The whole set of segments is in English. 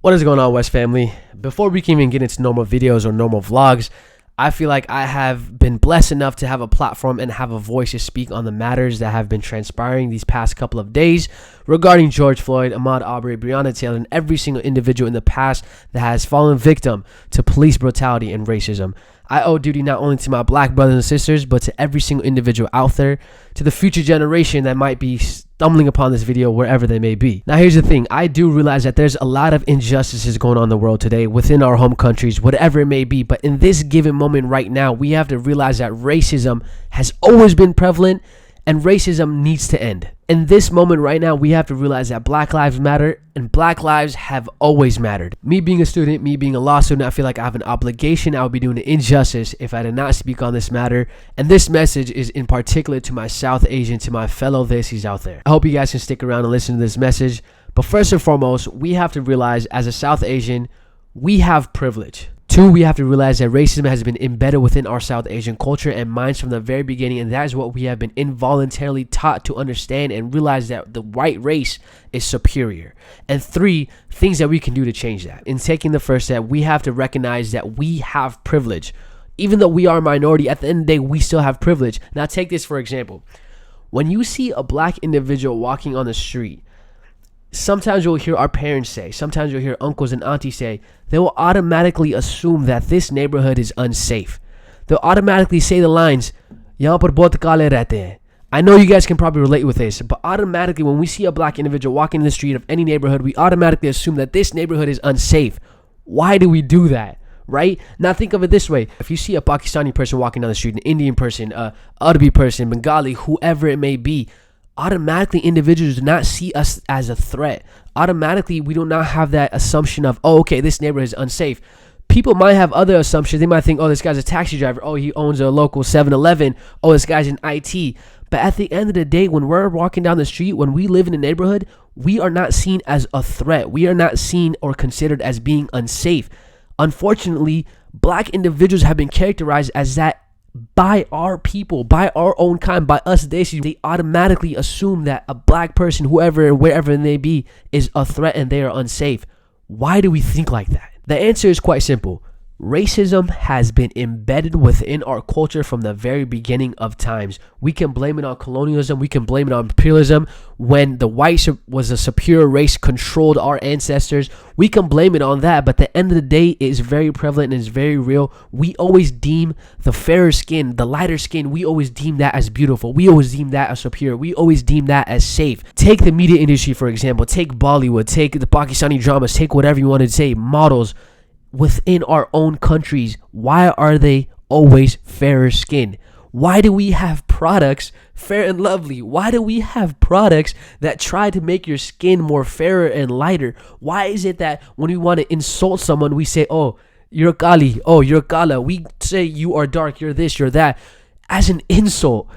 What is going on, West family? Before we can even get into normal videos or normal vlogs, I feel like I have been blessed enough to have a platform and have a voice to speak on the matters that have been transpiring these past couple of days regarding George Floyd, Ahmaud Arbery, Breonna Taylor, and every single individual in the past that has fallen victim to police brutality and racism. I owe duty not only to my black brothers and sisters, but to every single individual out there, to the future generation that might be stumbling upon this video wherever they may be. Now, here's the thing. I do realize that there's a lot of injustices going on in the world today within our home countries, whatever it may be. But in this given moment right now, we have to realize that racism has always been prevalent and racism needs to end. In this moment right now, we have to realize that Black lives matter and Black lives have always mattered. Me being a student, me being a law student, I feel like I have an obligation. I would be doing an injustice if I did not speak on this matter. And this message is in particular to my South Asian, to my fellow Desis out there. I hope you guys can stick around and listen to this message. But first and foremost, we have to realize as a South Asian, we have privilege. Two, we have to realize that racism has been embedded within our South Asian culture and minds from the very beginning, and that is what we have been involuntarily taught to understand and realize that the white race is superior. And three, things that we can do to change that. In taking the first step, we have to recognize that we have privilege. Even though we are a minority, at the end of the day, we still have privilege. Now, take this for example. When you see a black individual walking on the street, sometimes you'll hear our parents say, sometimes you'll hear uncles and aunties say, they will automatically assume that this neighborhood is unsafe. They'll automatically say the lines, "Yahan par bahut kale rehte hain." I know you guys can probably relate with this, but automatically when we see a black individual walking in the street of any neighborhood, we automatically assume that this neighborhood is unsafe. Why do we do that? Right? Now think of it this way. If you see a Pakistani person walking down the street, an Indian person, Arabi person, Bengali, whoever it may be, automatically individuals do not see us as a threat. Automatically, we do not have that assumption of, oh, okay, this neighborhood is unsafe. People might have other assumptions. They might think, oh, this guy's a taxi driver. Oh, he owns a local 7-Eleven. Oh, this guy's in IT. But at the end of the day, when we're walking down the street, when we live in a neighborhood, we are not seen as a threat. We are not seen or considered as being unsafe. Unfortunately, black individuals have been characterized as that by our people, by our own kind, by us Desis. They automatically assume that a black person, whoever and wherever it may be, is a threat and they are unsafe. Why do we think like that? The answer is quite simple. Racism has been embedded within our culture from the very beginning of times. We can blame it on colonialism. We can blame it on imperialism. When the white was a superior race, controlled our ancestors, we can blame it on that. But at the end of the day, it is very prevalent and it's very real. We always deem the fairer skin, the lighter skin, we always deem that as beautiful. We always deem that as superior. We always deem that as safe. Take the media industry, for example. Take Bollywood. Take the Pakistani dramas. Take whatever you want to say. Models. Within our own countries, why are they always fairer skin? Why do we have products, Fair and Lovely? Why do we have products that try to make your skin more fairer and lighter? Why is it that when we want to insult someone, we say, oh, you're Kali, oh, you're Kala. We say you are dark, you're this, you're that, as an insult.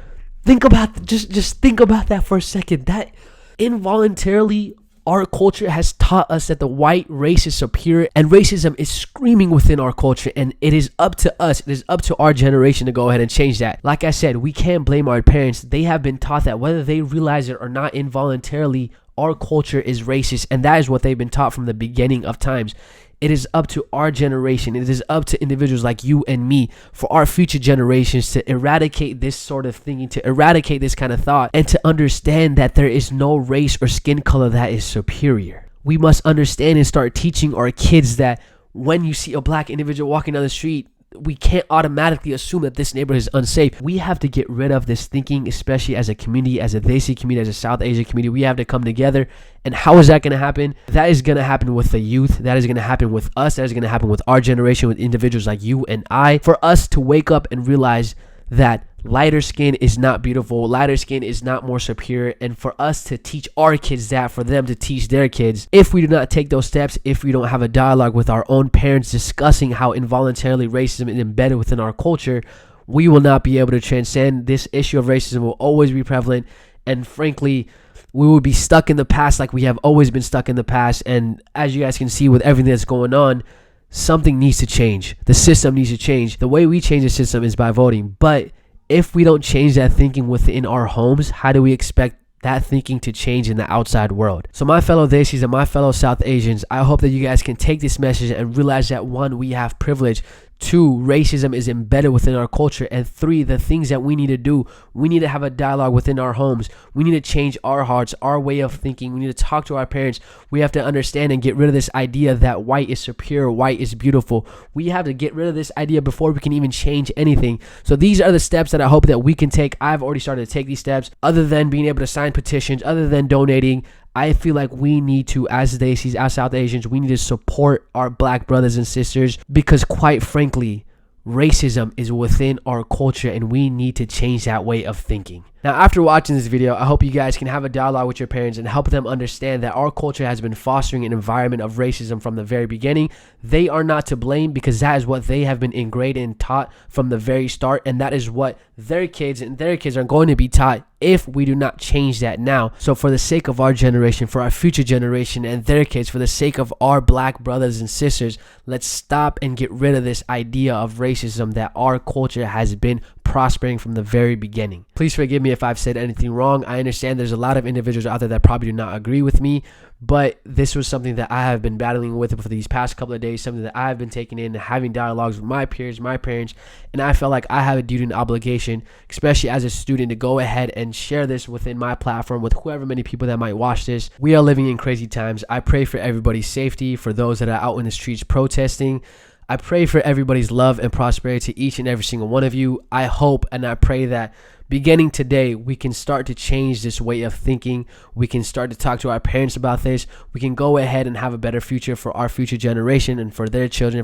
Think about, just think about that for a second. That involuntarily, our culture has taught us that the white race is superior and racism is screaming within our culture, and it is up to us, it is up to our generation to go ahead and change that. Like I said, we can't blame our parents. They have been taught that whether they realize it or not involuntarily, our culture is racist, and that is what they've been taught from the beginning of times. It is up to our generation. It is up to individuals like you and me, for our future generations, to eradicate this sort of thinking, to eradicate this kind of thought, and to understand that there is no race or skin color that is superior. We must understand and start teaching our kids that when you see a black individual walking down the street, we can't automatically assume that this neighborhood is unsafe. We have to get rid of this thinking, especially as a community, as a Desi community, as a South Asian community. We have to come together. And how is that going to happen? That is going to happen with the youth. That is going to happen with us. That is going to happen with our generation, with individuals like you and I. For us to wake up and realize that lighter skin is not beautiful, lighter skin is not more superior, and for us to teach our kids that, for them to teach their kids. If we do not take those steps, if we don't have a dialogue with our own parents discussing how involuntarily racism is embedded within our culture, we will not be able to transcend. This issue of racism will always be prevalent, and frankly, we will be stuck in the past like we have always been stuck in the past. And as you guys can see with everything that's going on, something needs to change. The system needs to change. The way we change the system is by voting. But if we don't change that thinking within our homes, how do we expect that thinking to change in the outside world. So my fellow Desis and my fellow South Asians, I hope that you guys can take this message and realize that 1, we have privilege. 2, racism is embedded within our culture. And 3, the things that we need to do, we need to have a dialogue within our homes. We need to change our hearts, our way of thinking. We need to talk to our parents. We have to understand and get rid of this idea that white is superior, white is beautiful. We have to get rid of this idea before we can even change anything. So these are the steps that I hope that we can take. I've already started to take these steps. Other than being able to sign petitions, other than donating, I feel like we need to, as Desis, as South Asians, we need to support our black brothers and sisters, because quite frankly, racism is within our culture and we need to change that way of thinking. Now, after watching this video, I hope you guys can have a dialogue with your parents and help them understand that our culture has been fostering an environment of racism from the very beginning. They are not to blame, because that is what they have been ingrained and taught from the very start, and that is what their kids are going to be taught if we do not change that now. So for the sake of our generation, for our future generation and their kids, for the sake of our black brothers and sisters, let's stop and get rid of this idea of racism that our culture has been prospering from the very beginning. Please forgive me if I've said anything wrong. I understand there's a lot of individuals out there that probably do not agree with me, but this was something that I have been battling with for these past couple of days, something that I have been taking in and having dialogues with my peers, my parents, and I felt like I have a duty and obligation, especially as a student, to go ahead and share this within my platform with whoever many people that might watch this. We are living in crazy times. I pray for everybody's safety, for those that are out in the streets protesting. I pray for everybody's love and prosperity to each and every single one of you. I hope and I pray that beginning today, we can start to change this way of thinking. We can start to talk to our parents about this. We can go ahead and have a better future for our future generation and for their children,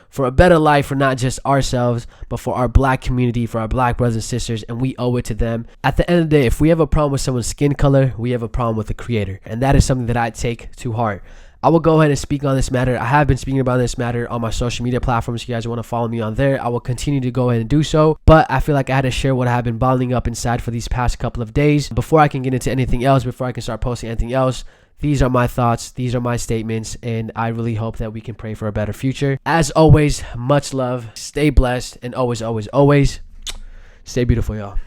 for a better life for not just ourselves, but for our black community, for our black brothers and sisters, and we owe it to them. At the end of the day, if we have a problem with someone's skin color, we have a problem with the creator, and that is something that I take to heart. I will go ahead and speak on this matter. I have been speaking about this matter on my social media platforms. If you guys want to follow me on there, I will continue to go ahead and do so. But I feel like I had to share what I have been bottling up inside for these past couple of days. Before I can get into anything else, before I can start posting anything else, these are my thoughts. These are my statements. And I really hope that we can pray for a better future. As always, much love. Stay blessed. And always, always, always stay beautiful, y'all.